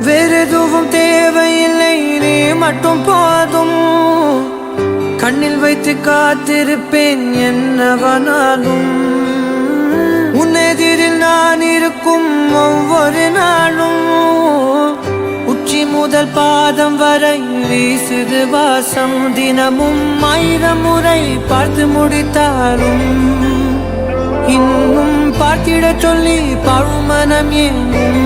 வேறெதுவும் தேவையில்லை, நீ மட்டும் போதும். கண்ணில் வைத்து காத்திருப்பேன் என்னவனாலும். உன்னெதிரில் நான் இருக்கும் ஒவ்வொரு நாளும். உச்சி முதல் பாதம் வரை வீசுது வாசம். தினமும் 1000 முறை பார்த்து முடித்தாலும் இன்னும் பார்த்திட சொல்லி பழுமனம் ஏனும்.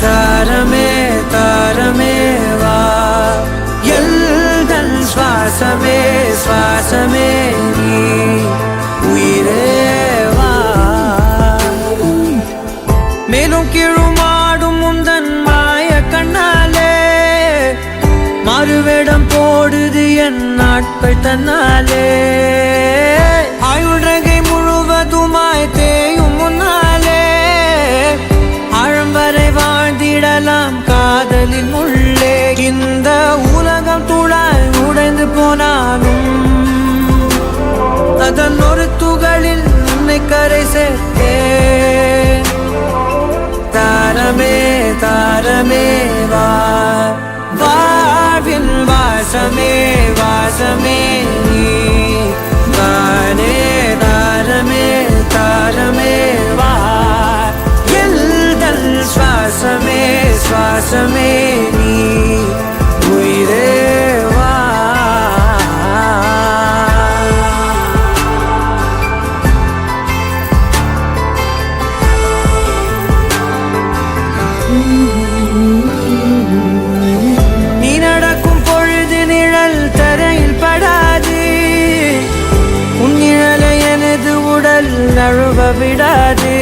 தாரமே தாரமே வா, எல்தல் சுவாசமே சுவாசமே நீ, உயிரே வா. மேலும் கீழுமாடும் முந்தன் மாய கண்ணாலே மாறுவேடம் போடுது என் நாட்கள் தன்னாலே. ஆயுள்ரகை முழுவதுமாய் தேயும் முன்னாலே ஆழம் வரை வாழ்ந்திடலாம் காதலின் உள்ளே. இந்த உலகம் துளாய் உடைந்து போனாலும் அதன் ஒரு துகளில் உன்னை கரை சேர்த்தே. தாரமே தாரமே வா, வாழ்வின் வாசமே வாசமே நீ தானே. தாரமே தாரமே வா, எல்தல் சுவாசமே சுவாசமே நீ, உயிரே வா. நீ நடக்கும் பொழுது நிழல் தரையில் படாது. உன் நிழலை எனது உடல் நழுவ விடாது.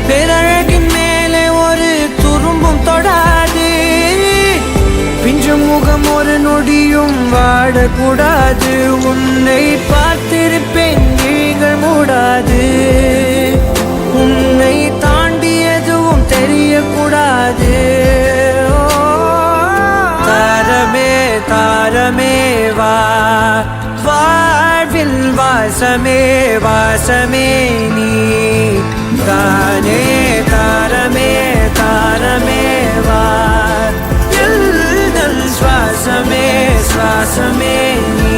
பேரழகின் மேலே ஒரு துரும்பும் தொடாது. பிஞ்சு முகம் ஒரு நொடியும் வாடக்கூடாது. உன்னை பார்த்திருப்பேன் விழிகள் மூடாது. உன்னை தாண்டி எதுவும் தெரியக்கூடாது. தாரமே தாரமே வா, வாழ்வில் வாசமே வாசமே நீ தானே. தாரமே தாரமே வா, எல்தல் சுவாசமே சுவாசமே நீ.